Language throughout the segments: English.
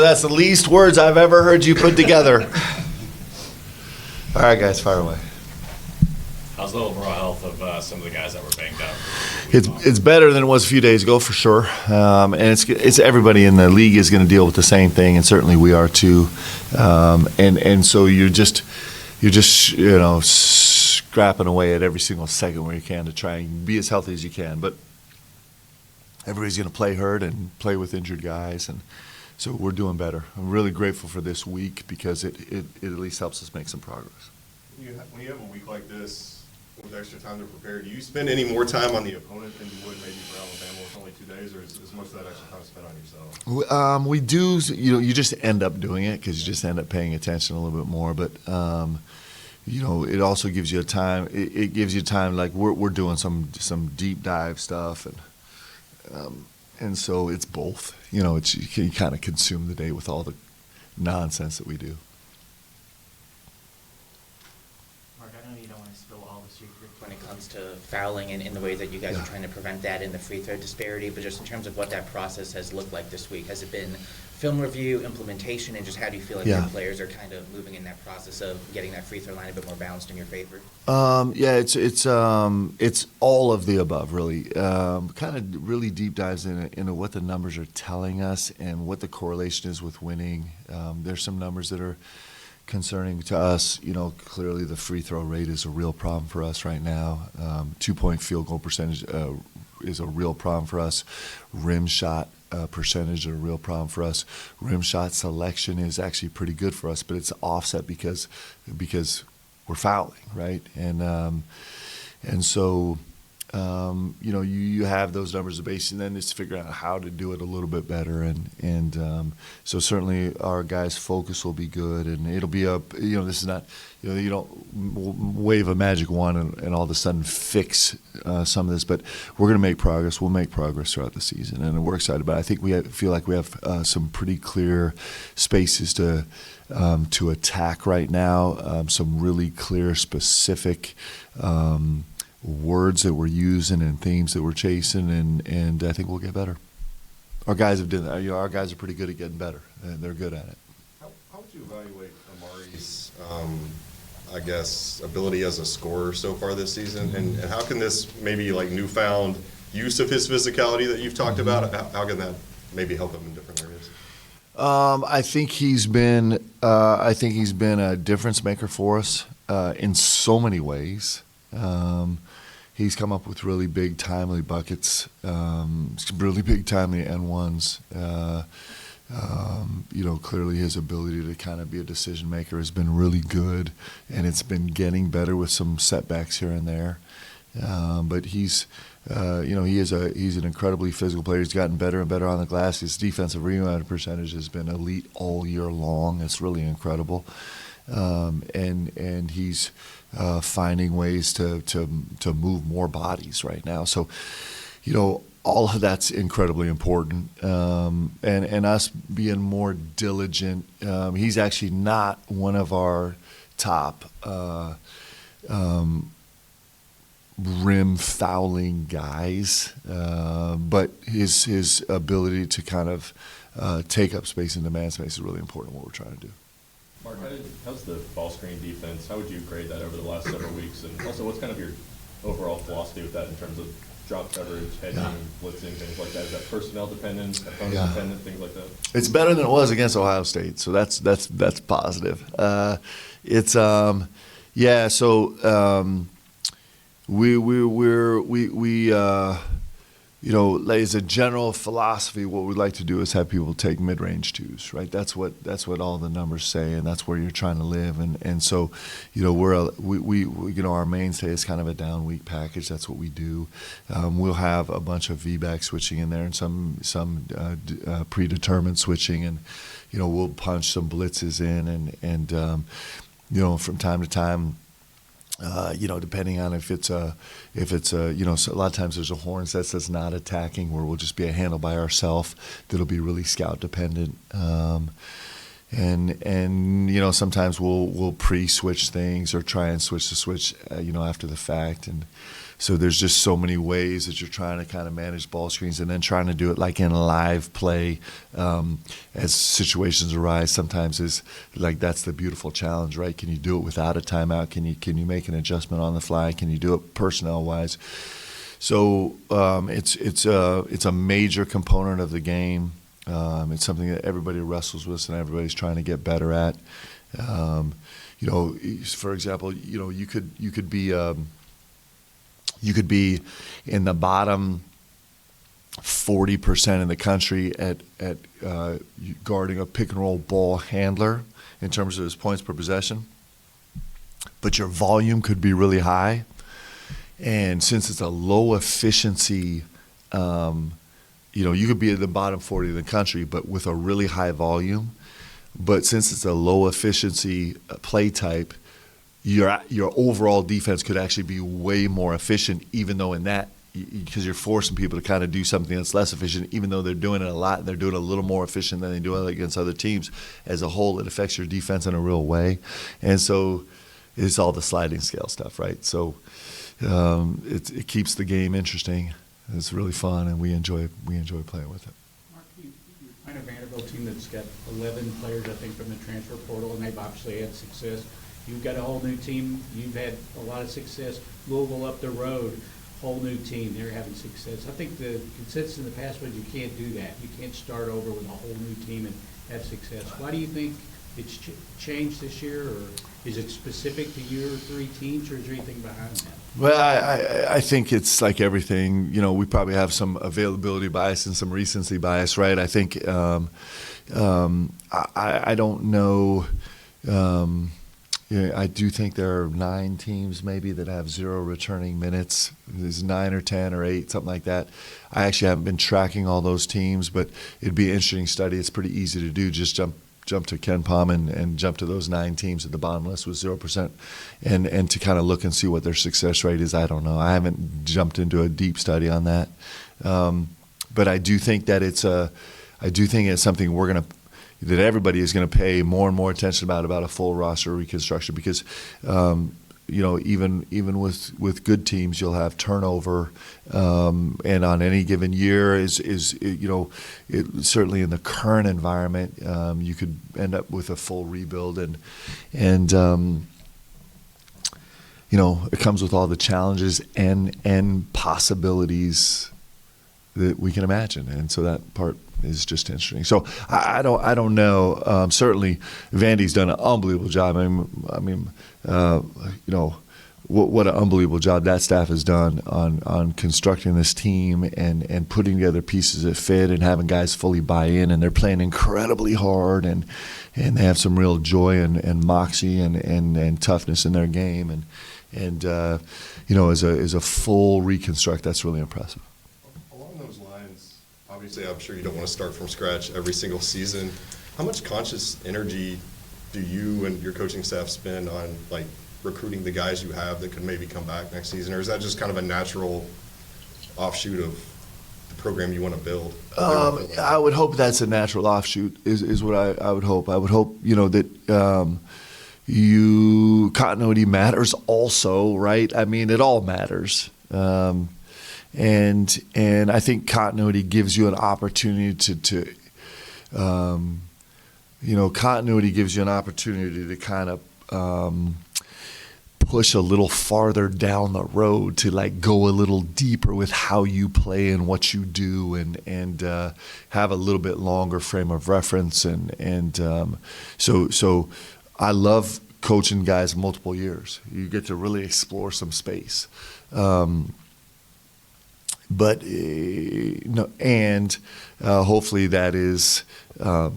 that's the least words I've ever heard you put together. All right, guys, fire away. How's the overall health of some of the guys that were banged up? It's better than it was a few days ago for sure, and it's everybody in the league is going to deal with the same thing, and certainly we are too. And so you're just scrapping away at every single second where you can to try and be as healthy as you can. But everybody's going to play hurt and play with injured guys, and so we're doing better. I'm really grateful for this week because it at least helps us make some progress. When you have a week like this, with extra time to prepare, do you spend any more time on the opponent than you would maybe for Alabama with only 2 days, or is most of that extra time spent on yourself? We do, you just end up doing it because you just end up paying attention a little bit more. But it also gives you time. It gives you time. Like we're doing some deep dive stuff, and so it's both. You kind of consume the day with all the nonsense that we do. When it comes to fouling and in the way that you guys are trying to prevent that in the free throw disparity, but just in terms of what that process has looked like this week, has it been film review, implementation, and just how do you feel like your players are kind of moving in that process of getting that free throw line a bit more balanced in your favor? It's all of the above, really. Kind of really deep dives into what the numbers are telling us and what the correlation is with winning. There's some numbers that are concerning to us. Clearly the free throw rate is a real problem for us right now. 2-point field goal percentage is a real problem for us. Rim shot percentage is a real problem for us. Rim shot selection is actually pretty good for us, but it's offset because we're fouling, right? And so you have those numbers of base, and then it's figuring out how to do it a little bit better, and so certainly our guys' focus will be good, and it'll be this is not, you don't wave a magic wand and all of a sudden fix some of this, but we're going to make progress. We'll make progress throughout the season, and we're excited about it. I think we feel like we have some pretty clear spaces to attack right now, some really clear, specific words that we're using and themes that we're chasing, and I think we'll get better. Our guys have done that. Our guys are pretty good at getting better, and they're good at it. How would you evaluate Amari's, ability as a scorer so far this season, and how can this maybe newfound use of his physicality that you've talked about, how can that maybe help him in different areas? I think he's been a difference maker for us in so many ways. He's come up with really big, timely buckets, really big, timely N1s. Clearly his ability to kind of be a decision maker has been really good, and it's been getting better with some setbacks here and there. But he's an incredibly physical player. He's gotten better and better on the glass. His defensive rebound percentage has been elite all year long. It's really incredible. And he's finding ways to move more bodies right now. So, all of that's incredibly important. And us being more diligent. He's actually not one of our top rim fouling guys, but his ability to kind of take up space and demand space is really important. What we're trying to do. Mark, how's the ball screen defense? How would you grade that over the last several weeks? And also, what's kind of your overall philosophy with that in terms of drop coverage, hedging, blitzing, things like that? Is that personnel dependent, opponent dependent, things like that? It's better than it was against Ohio State, so that's positive. As a general philosophy, what we'd like to do is have people take mid-range twos, right? That's what all the numbers say, and that's where you're trying to live. And so, our mainstay is kind of a down weak package. That's what we do. We'll have a bunch of V-back switching in there and some predetermined switching, and we'll punch some blitzes in, and from time to time. Depending on if it's a so a lot of times there's a horn set that's not attacking, where we'll just be a handle by ourselves that'll be really scout dependent, and sometimes we'll pre-switch things or try and switch the switch after the fact, and So there's just so many ways that you're trying to kind of manage ball screens, and then trying to do it like in live play as situations arise. Sometimes is like that's the beautiful challenge, right? Can you do it without a timeout? Can you make an adjustment on the fly? Can you do it personnel wise? So it's a major component of the game. It's something that everybody wrestles with and everybody's trying to get better at. For example, you could be in the bottom 40% in the country at guarding a pick and roll ball handler in terms of his points per possession, but your volume could be really high. And since it's a low efficiency, you could be at the bottom 40 of the country, but with a really high volume. But since it's a low efficiency play type, your overall defense could actually be way more efficient, even though in that, because you're forcing people to kind of do something that's less efficient, even though they're doing it a lot and they're doing it a little more efficient than they do it against other teams. As a whole, it affects your defense in a real way. And so it's all the sliding scale stuff, right? So it keeps the game interesting. It's really fun, and we enjoy playing with it. Mark, you're playing a Vanderbilt team that's got 11 players, I think, from the transfer portal, and they've obviously had success. You've got a whole new team. You've had a lot of success. Louisville up the road, whole new team. They're having success. I think the consensus in the past was you can't do that. You can't start over with a whole new team and have success. Why do you think it's changed this year, or is it specific to your three teams, or is there anything behind that? Well, I think it's like everything. We probably have some availability bias and some recency bias, right? I think I don't know. I do think there are 9 teams maybe that have 0 returning minutes. There's 9 or 10 or 8, something like that. I actually haven't been tracking all those teams, but it'd be an interesting study. It's pretty easy to do. Just jump to Ken Palm and jump to those 9 teams at the bottom list with 0%, and to kind of look and see what their success rate is. I don't know. I haven't jumped into a deep study on that, but I do think that it's something that everybody is going to pay more and more attention about a full roster reconstruction, because even with good teams, you'll have turnover, and on any given year certainly in the current environment, you could end up with a full rebuild, and it comes with all the challenges and possibilities that we can imagine, and so that part is just interesting. So I don't know. Certainly, Vandy's done an unbelievable job. What an unbelievable job that staff has done on constructing this team and putting together pieces that fit and having guys fully buy in, and they're playing incredibly hard, and they have some real joy and moxie and toughness in their game, and as a full reconstruct, that's really impressive. Along those lines, obviously, I'm sure you don't want to start from scratch every single season. How much conscious energy do you and your coaching staff spend on recruiting the guys you have that could maybe come back next season, or is that just kind of a natural offshoot of the program you want to build? I would hope that's a natural offshoot. Is what I would hope. I would hope that continuity matters also, right? I mean, it all matters. And I think continuity gives you an opportunity to kind of push a little farther down the road, to go a little deeper with how you play and what you do, and have a little bit longer frame of reference, and so I love coaching guys multiple years. You get to really explore some space. But hopefully that is a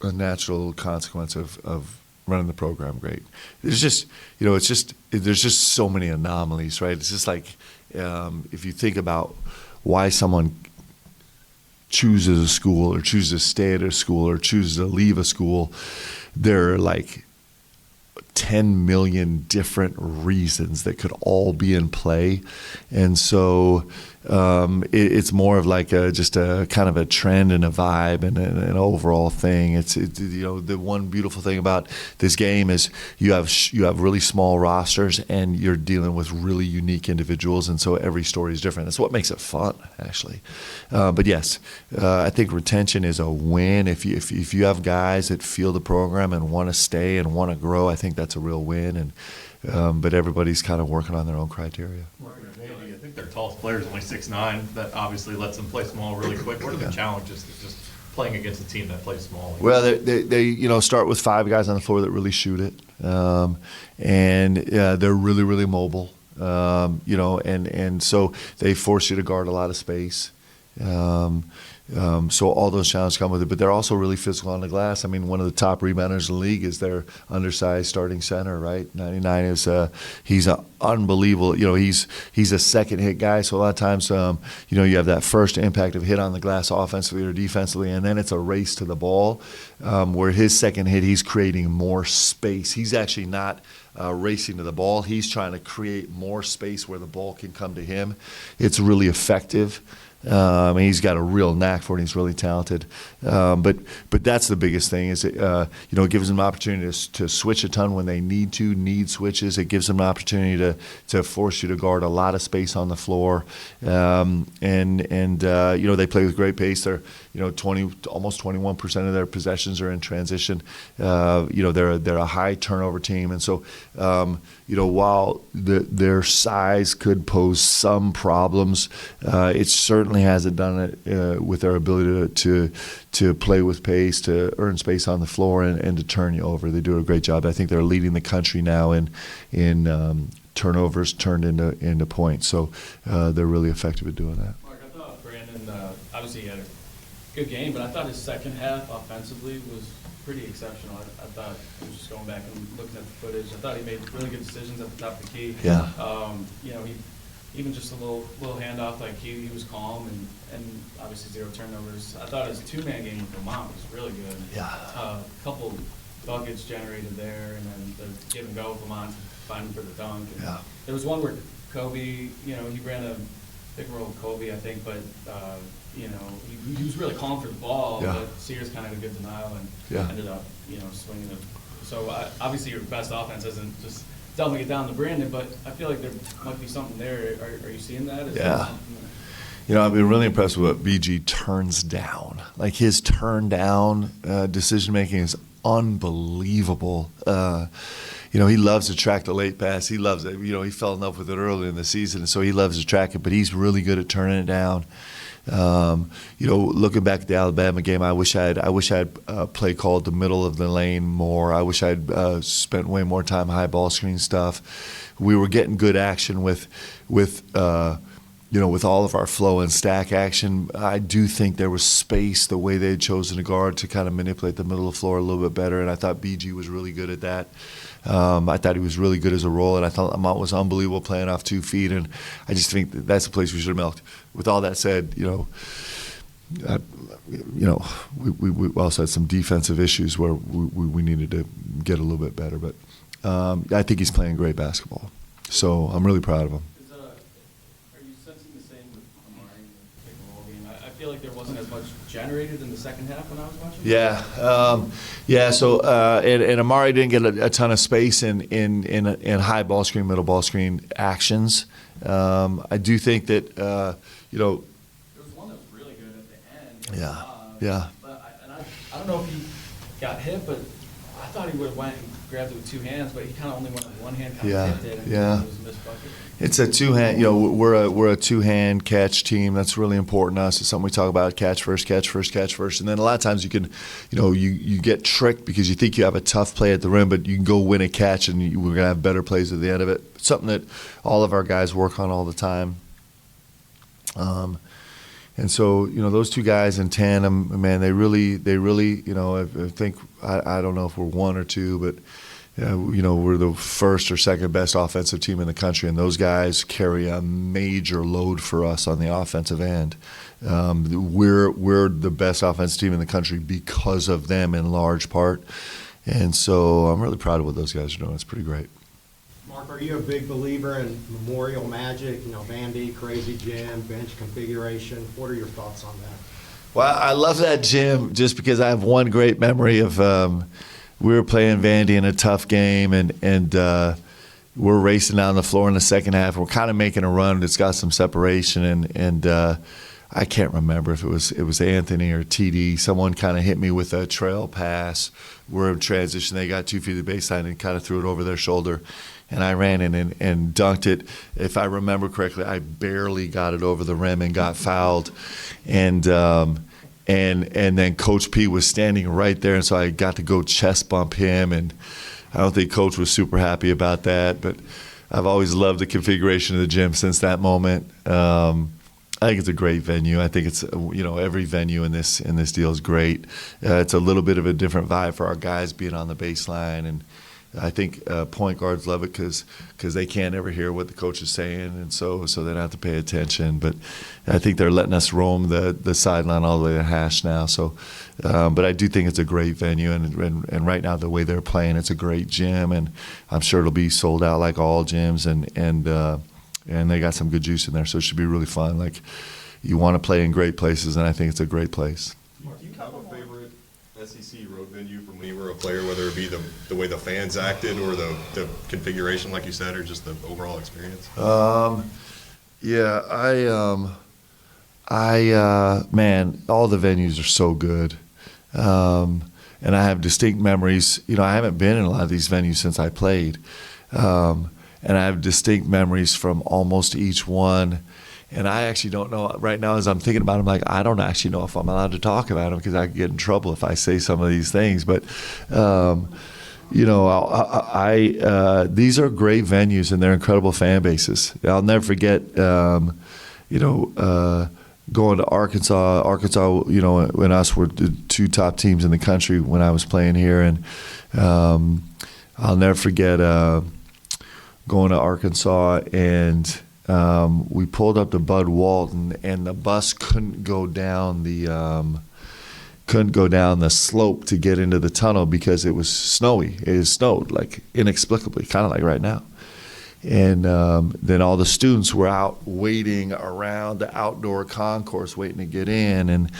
natural consequence of running the program great. There's just there's just so many anomalies, right? It's just like if you think about why someone chooses a school or chooses to stay at a school or chooses to leave a school, there are 10 million different reasons that could all be in play. And so it's more of like just a kind of a trend and a vibe and an overall thing. It's the one beautiful thing about this game is you have really small rosters and you're dealing with really unique individuals, and so every story is different. That's what makes it fun, actually. But yes, I think retention is a win. If you have guys that feel the program and want to stay and want to grow, I think that's a real win. And but everybody's kind of working on their own criteria. I think their tallest player is only 6'9". That obviously lets them play small really quick. What are the challenges to just playing against a team that plays small? Well, they start with 5 guys on the floor that really shoot it, and they're really, really mobile. And so they force you to guard a lot of space. So all those challenges come with it, but they're also really physical on the glass. I mean, one of the top rebounders in the league is their undersized starting center, right? 99 is he's an unbelievable. He's a second hit guy. So a lot of times, you have that first impact of hit on the glass offensively or defensively, and then it's a race to the ball. Where his second hit, he's creating more space. He's actually not racing to the ball. He's trying to create more space where the ball can come to him. It's really effective. He's got a real knack for it. He's really talented, but that's the biggest thing. Is it gives them an opportunity to switch a ton when they need switches. It gives them an opportunity to force you to guard a lot of space on the floor, and they play with great pace. They're almost 21% of their possessions are in transition. They're a high turnover team, and so while their size could pose some problems, it certainly hasn't done it with their ability to play with pace, to earn space on the floor, and to turn you over. They do a great job. I think they're leading the country now in turnovers turned into points. So they're really effective at doing that. Mark, I thought Brandon obviously had a good game, but I thought his second half offensively was pretty exceptional. I thought, I was just going back and looking at the footage, I thought he made really good decisions at the top of the key. Yeah. He even just a little handoff, like he was calm and obviously 0 turnovers. I thought his 2-man game with Vermont was really good. Yeah. A couple buckets generated there, and then the give and go with Vermont fighting for the dunk. And Yeah. there was one where Kobe, he ran a pick and roll with Kobe, I think, but he was really calm for the ball. Yeah. But Sears kind of had a good denial and Yeah. ended up swinging it. So obviously your best offense isn't just dumping it down to Brandon, but I feel like there might be something there. Are you seeing that? Is Yeah. there something there? I've been really impressed with what BG turns down. Like his turn down decision making is unbelievable. He loves to track the late pass. He loves it. He fell in love with it early in the season, and so he loves to track it. But he's really good at turning it down. Looking back at the Alabama game, I wish I had play called the middle of the lane more. I wish I'd spent way more time high ball screen stuff. We were getting good action with all of our flow and stack action. I do think there was space the way they had chosen to guard to kind of manipulate the middle of the floor a little bit better, and I thought BG was really good at that. I thought he was really good as a roller, and I thought Lamont was unbelievable playing off 2 feet, and I just think that's a place we should have milked. With all that said, we also had some defensive issues where we needed to get a little bit better, but I think he's playing great basketball, so I'm really proud of him. Are you sensing the same with Amari in the pick and roll game? I feel like there wasn't as much generated in the second half when I was watching. Yeah. So and Amari didn't get a ton of space in high ball screen, middle ball screen actions. I do think that There was one that was really good at the end. Yeah. But I don't know if he got hit, but I thought he would have went and grabbed it with 2 hands, but he kind of only went with 1 hand, kind of tipped it, and it was a missed bucket. It's a 2-hand. We're a 2-hand catch team. That's really important to us. It's something we talk about: catch first, catch first, catch first. And then a lot of times you can, you get tricked because you think you have a tough play at the rim, but you can go win a catch, and we're gonna have better plays at the end of it. Something that all of our guys work on all the time. And so, those 2 guys in tandem, man, they really, I think, I don't know if we're 1 or 2, but, we're the first or second best offensive team in the country, and those guys carry a major load for us on the offensive end. We're the best offensive team in the country because of them in large part. And so I'm really proud of what those guys are doing. It's pretty great. Mark, are you a big believer in Memorial Magic, Vandy, crazy gym, bench configuration? What are your thoughts on that? Well, I love that gym just because I have one great memory of we were playing Vandy in a tough game, and we're racing down the floor in the second half. We're kind of making a run. It's got some separation, and I can't remember if it was Anthony or TD. Someone kind of hit me with a trail pass. We're in transition. They got 2 feet of the baseline and kind of threw it over their shoulder. And I ran in and dunked it. If I remember correctly, I barely got it over the rim and got fouled. And then Coach P was standing right there, and so I got to go chest bump him. And I don't think Coach was super happy about that. But I've always loved the configuration of the gym since that moment. I think it's a great venue. I think it's every venue in this deal is great. It's a little bit of a different vibe for our guys being on the baseline, and I think point guards love it because they can't ever hear what the coach is saying, and so they don't have to pay attention. But I think they're letting us roam the sideline all the way to hash now. So, but I do think it's a great venue, and right now the way they're playing, it's a great gym, and I'm sure it'll be sold out like all gyms, and they got some good juice in there, so it should be really fun. Like, you want to play in great places, and I think it's a great place. Do you have a favorite SEC road venue from when you were a player, whether it be the way the fans acted or the configuration, like you said, or just the overall experience? Yeah, man, all the venues are so good. And I have distinct memories. I haven't been in a lot of these venues since I played. And I have distinct memories from almost each one. And I actually don't know, right now as I'm thinking about them, like, I don't actually know if I'm allowed to talk about them because I could get in trouble if I say some of these things. But, these are great venues and they're incredible fan bases. I'll never forget, going to Arkansas. Arkansas, when us were the 2 top teams in the country when I was playing here. And I'll never forget going to Arkansas, and we pulled up to Bud Walton, and the bus couldn't go down the slope to get into the tunnel because it was snowy. It snowed, like, inexplicably, kind of like right now. And then all the students were out waiting around the outdoor concourse waiting to get in, and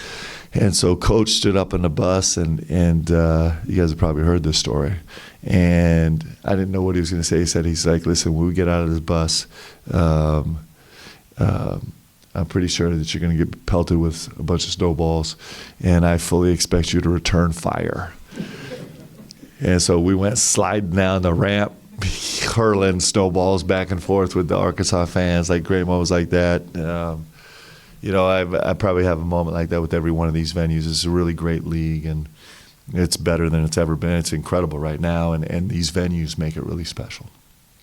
so Coach stood up in the bus, and you guys have probably heard this story. And I didn't know what he was going to say. He's like, listen, when we get out of this bus, I'm pretty sure that you're going to get pelted with a bunch of snowballs, and I fully expect you to return fire. And so we went sliding down the ramp, hurling snowballs back and forth with the Arkansas fans, like great moments like that. I probably have a moment like that with every one of these venues. It's a really great league, and it's better than it's ever been. It's incredible right now, and these venues make it really special.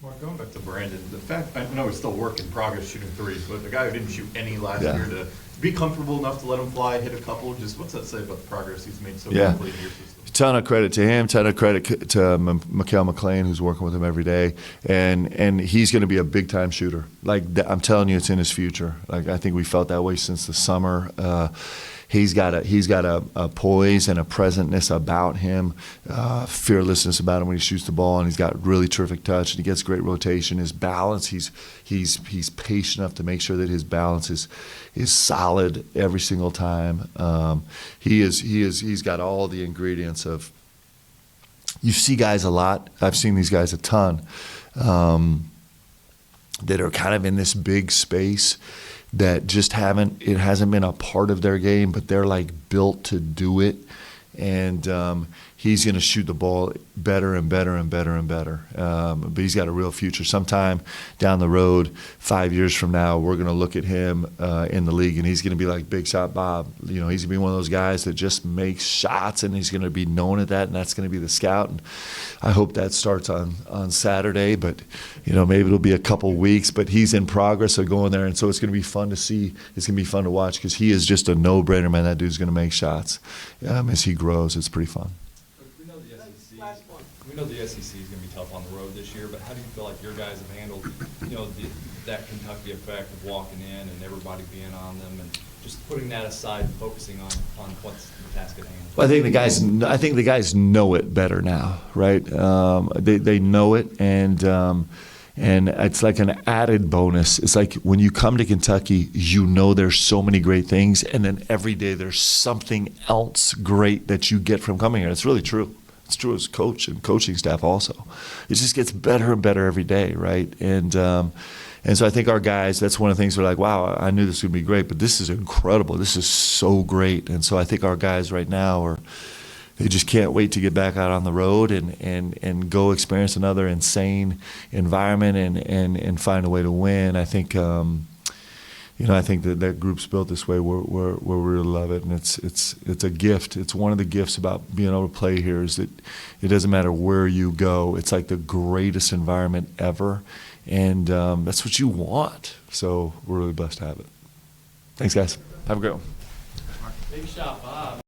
Mark, going back to Brandon, the fact, I know he's still work in progress shooting threes, but the guy who didn't shoot any last year to be comfortable enough to let him fly, hit a couple, just what's that say about the progress he's made so quickly in your system? Ton of credit to him, ton of credit to Mikael McLean, who's working with him every day, and he's going to be a big time shooter. Like, I'm telling you, it's in his future. Like, I think we felt that way since the summer. He's got a poise and a presentness about him, fearlessness about him when he shoots the ball, and he's got really terrific touch, and he gets great rotation. His balance, he's patient enough to make sure that his balance is solid every single time. He's got all the ingredients of. You see guys a lot. I've seen these guys a ton that are kind of in this big space that just it hasn't been a part of their game, but they're like built to do it. And he's going to shoot the ball better and better and better and better. But he's got a real future. Sometime down the road, 5 years from now, we're going to look at him in the league, and he's going to be like Big Shot Bob. He's going to be one of those guys that just makes shots, and he's going to be known at that, and that's going to be the scout. And I hope that starts on Saturday, but maybe it'll be a couple weeks. But he's in progress of going there, and so it's going to be fun to see. It's going to be fun to watch because he is just a no-brainer, man. That dude's going to make shots as he grows. It's pretty fun. We know the SEC is going to be tough on the road this year, but how do you feel like your guys have handled, that Kentucky effect of walking in and everybody being on them, and just putting that aside and focusing on what's the task at hand? Well, I think the guys know it better now, right? They know it, and And it's like an added bonus. It's like when you come to Kentucky, you know there's so many great things, and then every day there's something else great that you get from coming here. It's really true. It's true as coach and coaching staff also. It just gets better and better every day, right? And so I think our guys, that's one of the things we're like, wow, I knew this would be great, but this is incredible. This is so great. And so I think our guys right now they just can't wait to get back out on the road and go experience another insane environment and find a way to win. I think I think that group's built this way where we really love it, and it's a gift. It's one of the gifts about being able to play here is that it doesn't matter where you go. It's like the greatest environment ever, and that's what you want. So we're really blessed to have it. Thanks, guys. Have a great one. Big shot, Bob.